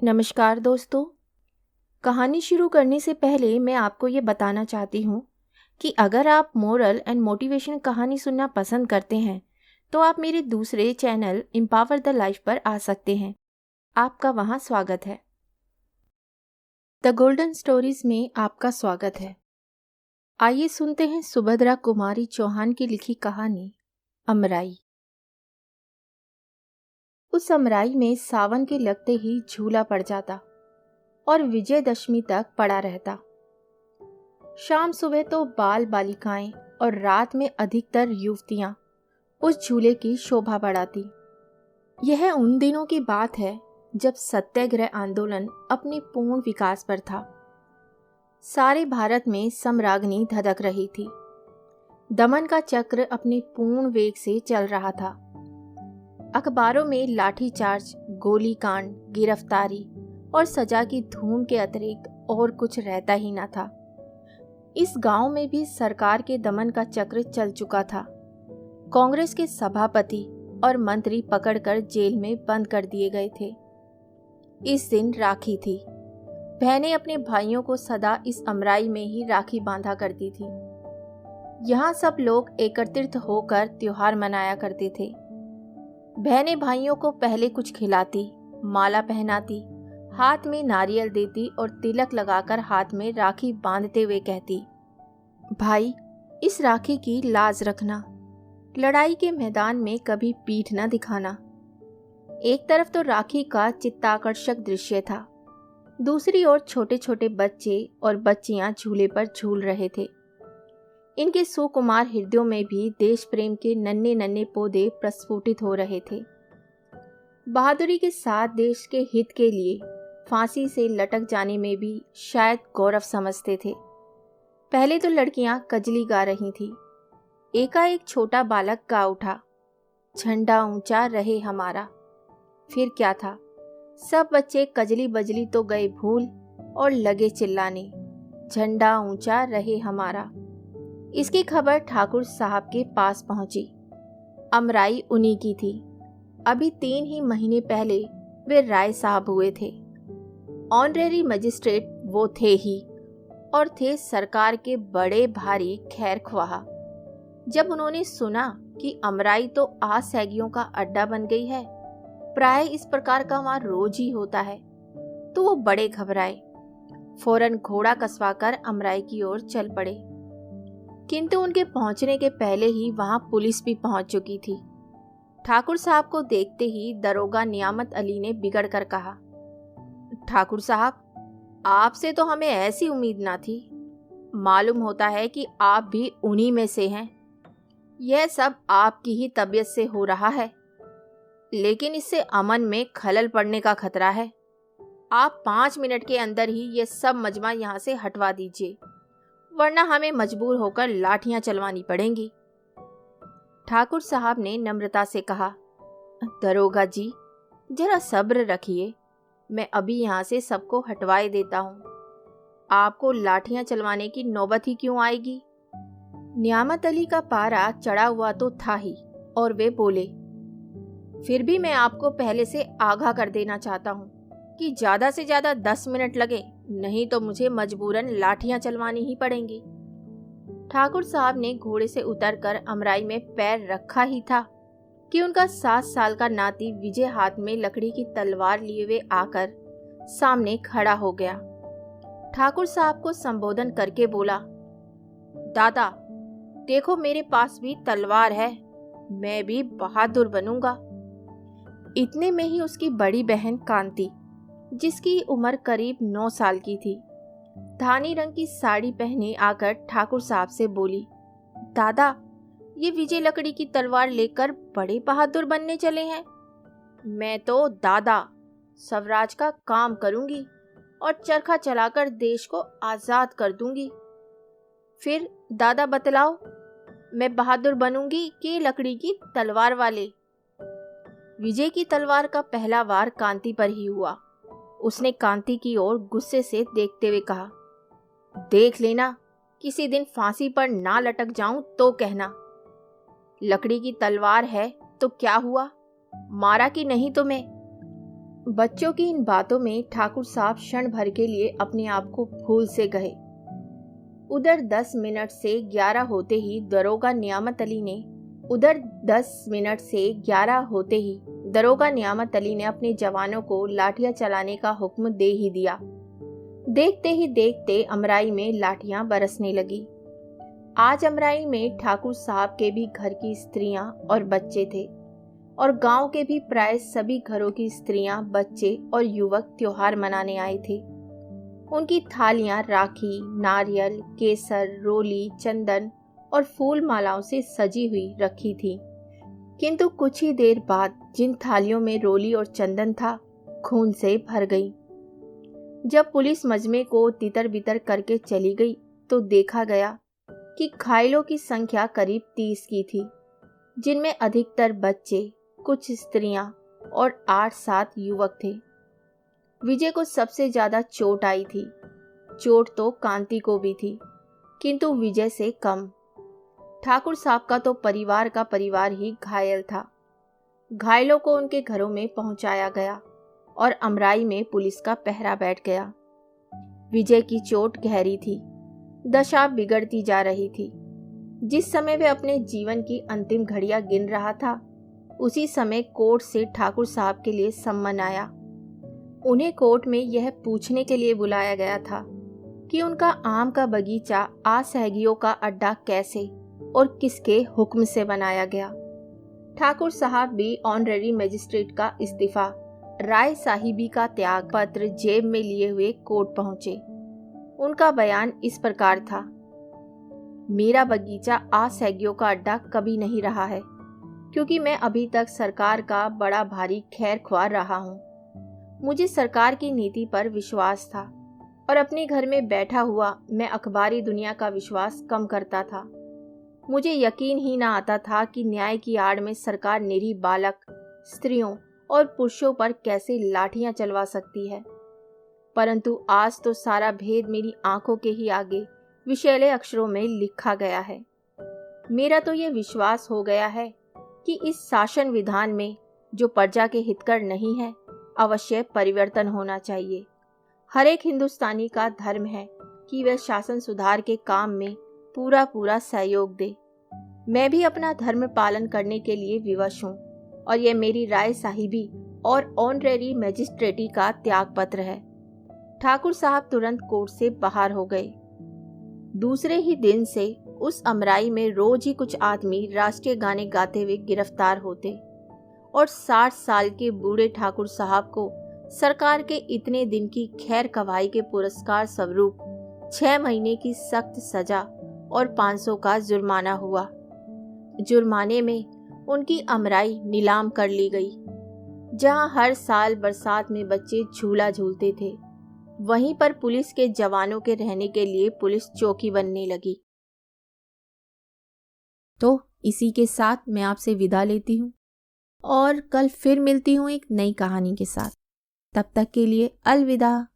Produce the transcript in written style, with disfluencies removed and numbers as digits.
नमस्कार दोस्तों। कहानी शुरू करने से पहले मैं आपको ये बताना चाहती हूँ कि अगर आप मोरल एंड मोटिवेशन कहानी सुनना पसंद करते हैं तो आप मेरे दूसरे चैनल एम्पावर द लाइफ पर आ सकते हैं। आपका वहाँ स्वागत है। द गोल्डन स्टोरीज में आपका स्वागत है। आइए सुनते हैं सुभद्रा कुमारी चौहान की लिखी कहानी अमराई। उस अमराई में सावन के लगते ही झूला पड़ जाता और विजयदशमी तक पड़ा रहता। शाम सुबह तो बाल बालिकाएं और रात में अधिकतर युवतियां उस झूले की शोभा बढ़ाती। यह उन दिनों की बात है जब सत्याग्रह आंदोलन अपने पूर्ण विकास पर था। सारे भारत में सम्राज्ञी धधक रही थी। दमन का चक्र अपने पूर्ण वेग से चल रहा था। अखबारों में लाठीचार्ज, गोलीकांड, गिरफ्तारी और सजा की धूम के अतिरिक्त और कुछ रहता ही न था। इस गांव में भी सरकार के दमन का चक्र चल चुका था। कांग्रेस के सभापति और मंत्री पकड़कर जेल में बंद कर दिए गए थे। इस दिन राखी थी। बहनें अपने भाइयों को सदा इस अमराई में ही राखी बांधा करती थी। यहाँ सब लोग एकत्रित होकर त्योहार मनाया करते थे। बहनें भाइयों को पहले कुछ खिलाती, माला पहनाती, हाथ में नारियल देती और तिलक लगाकर हाथ में राखी बांधते हुए कहती, भाई इस राखी की लाज रखना, लड़ाई के मैदान में कभी पीठ न दिखाना। एक तरफ तो राखी का चित्ताकर्षक दृश्य था, दूसरी ओर छोटे छोटे बच्चे और बच्चियां झूले पर झूल रहे थे। इनके सुकुमार हृदयों में भी देश प्रेम के नन्हे नन्हे पौधे प्रस्फुटित हो रहे थे। बहादुरी के साथ देश के हित के लिए फांसी से लटक जाने में भी शायद गौरव समझते थे। पहले तो लड़कियां कजली गा रही थी। एकाएक छोटा बालक गा उठा, झंडा ऊंचा रहे हमारा। फिर क्या था, सब बच्चे कजली बजली तो गए भूल और लगे चिल्लाने, झंडा ऊंचा रहे हमारा। इसकी खबर ठाकुर साहब के पास पहुंची। अमराई उन्हीं की थी। अभी 3 ही महीने पहले वे राय साहब हुए थे। ऑनरेरी मजिस्ट्रेट वो थे ही और थे सरकार के बड़े भारी खैर ख्वाह। जब उन्होंने सुना कि अमराई तो आसैगियों का अड्डा बन गई है, प्राय इस प्रकार का वहां रोज ही होता है, तो वो बड़े घबराए। फौरन घोड़ा कसवाकर अमराई की ओर चल पड़े। किंतु उनके पहुंचने के पहले ही वहां पुलिस भी पहुंच चुकी थी। ठाकुर साहब को देखते ही दरोगा नियामत अली ने बिगड़ कर कहा, ठाकुर साहब, आपसे तो हमें ऐसी उम्मीद ना थी। मालूम होता है कि आप भी उन्हीं में से हैं। यह सब आपकी ही तबीयत से हो रहा है, लेकिन इससे अमन में खलल पड़ने का खतरा है। आप 5 मिनट के अंदर ही ये सब मजमा यहाँ से हटवा दीजिए, वरना हमें मजबूर होकर लाठियां चलवानी पड़ेंगी। ठाकुर साहब ने नम्रता से कहा, दरोगा जी जरा सब्र रखिए, मैं अभी यहाँ से सबको हटवाए देता हूँ। आपको लाठियां चलवाने की नौबत ही क्यों आएगी। नियामत अली का पारा चढ़ा हुआ तो था ही और वे बोले, फिर भी मैं आपको पहले से आगाह कर देना चाहता हूँ कि ज्यादा से ज्यादा 10 मिनट लगे, नहीं तो मुझे मजबूरन लाठियां चलवानी ही पड़ेंगी। ठाकुर साहब ने घोड़े से उतरकर अमराई में पैर रखा ही था कि उनका 7 साल का नाती विजय हाथ में लकड़ी की तलवार लिए हुए आकर सामने खड़ा हो गया। ठाकुर साहब को संबोधन करके बोला, दादा देखो मेरे पास भी तलवार है, मैं भी बहादुर बनूंगा। इतने में ही उसकी बड़ी बहन कांति, जिसकी उम्र करीब 9 साल की थी, धानी रंग की साड़ी पहने आकर ठाकुर साहब से बोली, दादा ये विजय लकड़ी की तलवार लेकर बड़े बहादुर बनने चले हैं। मैं तो दादा स्वराज का काम करूंगी और चरखा चलाकर देश को आजाद कर दूंगी। फिर दादा बतलाओ, मैं बहादुर बनूंगी कि लकड़ी की तलवार वाले। विजय की तलवार का पहला वार कांति पर ही हुआ। उसने कांति की ओर गुस्से से देखते हुए कहा, देख लेना, किसी दिन फांसी पर ना लटक जाऊं तो कहना। लकड़ी की तलवार है तो क्या हुआ, मारा कि नहीं तुम्हें? बच्चों की इन बातों में ठाकुर साहब क्षण भर के लिए अपने आप को भूल से गए। उधर 10 मिनट से 11 होते ही दरोगा नियामत अली ने अपने जवानों को लाठियां चलाने का हुक्म दे ही दिया। देखते ही देखते अमराई में लाठियां बरसने लगी। आज अमराई में ठाकुर साहब के भी घर की स्त्रियां और बच्चे थे और गांव के भी प्राय सभी घरों की स्त्रियां, बच्चे और युवक त्योहार मनाने आए थे। उनकी थालियां राखी, नारियल, केसर, रोली, चंदन और फूल मालाओं से सजी हुई रखी थी। किंतु कुछ ही देर बाद जिन थालियों में रोली और चंदन था, खून से भर गई। जब पुलिस मजमे को तितर बितर करके चली गई तो देखा गया कि घायलों की संख्या करीब 30 की थी, जिनमें अधिकतर बच्चे, कुछ स्त्रियां और 8-7 युवक थे। विजय को सबसे ज्यादा चोट आई थी। चोट तो कांति को भी थी, किंतु विजय से कम। ठाकुर साहब का तो परिवार का परिवार ही घायल था। घायलों को उनके घरों में पहुंचाया गया और अमराई में पुलिस का पहरा बैठ गया। विजय की चोट गहरी थी, दशा बिगड़ती जा रही थी। जिस समय वे अपने जीवन की अंतिम घड़ियां गिन रहा था, उसी समय कोर्ट से ठाकुर साहब के लिए सम्मन आया। उन्हें कोर्ट में यह पूछने के लिए बुलाया गया था कि उनका आम का बगीचा असहगियों का अड्डा कैसे और किसके हुक्म से बनाया गया। ठाकुर साहब भी ऑनरेरी मजिस्ट्रेट का इस्तीफा, राय साहिबी का त्याग पत्र जेब में लिए हुए कोर्ट पहुंचे। उनका बयान इस प्रकार था: मेरा बगीचा असहगियों का अड्डा कभी नहीं रहा है, क्योंकि मैं अभी तक सरकार का बड़ा भारी खैर ख्वार रहा हूँ। मुझे सरकार की नीति पर विश्वास था और अपने घर में बैठा हुआ मैं अखबारी दुनिया का विश्वास कम करता था। मुझे यकीन ही ना आता था कि न्याय की आड़ में सरकार निरीह बालक, स्त्रियों और पुरुषों पर कैसे लाठियां चलवा सकती है। परंतु आज तो सारा भेद मेरी आंखों के ही आगे विषैले अक्षरों में लिखा गया है। मेरा तो ये विश्वास हो गया है कि इस शासन विधान में जो प्रजा के हितकर नहीं है, अवश्य परिवर्तन होना चाहिए। हर एक हिंदुस्तानी का धर्म है कि वह शासन सुधार के काम में पूरा सहयोग दे। मैं भी अपना धर्म पालन करने के लिए विवश हूँ और यह मेरी राय साहिबी और ऑनरेरी मजिस्ट्रेटी का त्याग पत्र है। ठाकुर साहब तुरंत कोर्ट से बाहर हो गए। दूसरे ही दिन से उस अमराई में रोज ही कुछ आदमी राष्ट्रीय गाने गाते हुए गिरफ्तार होते और 60 साल के बूढ़े ठाकुर साहब को सरकार के इतने दिन की खैर कवाई के पुरस्कार स्वरूप 6 महीने की सख्त सजा और 500 का जुर्माना हुआ। जुर्माने में उनकी अमराई नीलाम कर ली गई। जहां हर साल बरसात में बच्चे झूला झूलते थे, वहीं पर पुलिस के जवानों के रहने के लिए पुलिस चौकी बनने लगी। तो इसी के साथ मैं आपसे विदा लेती हूँ और कल फिर मिलती हूँ एक नई कहानी के साथ। तब तक के लिए अलविदा।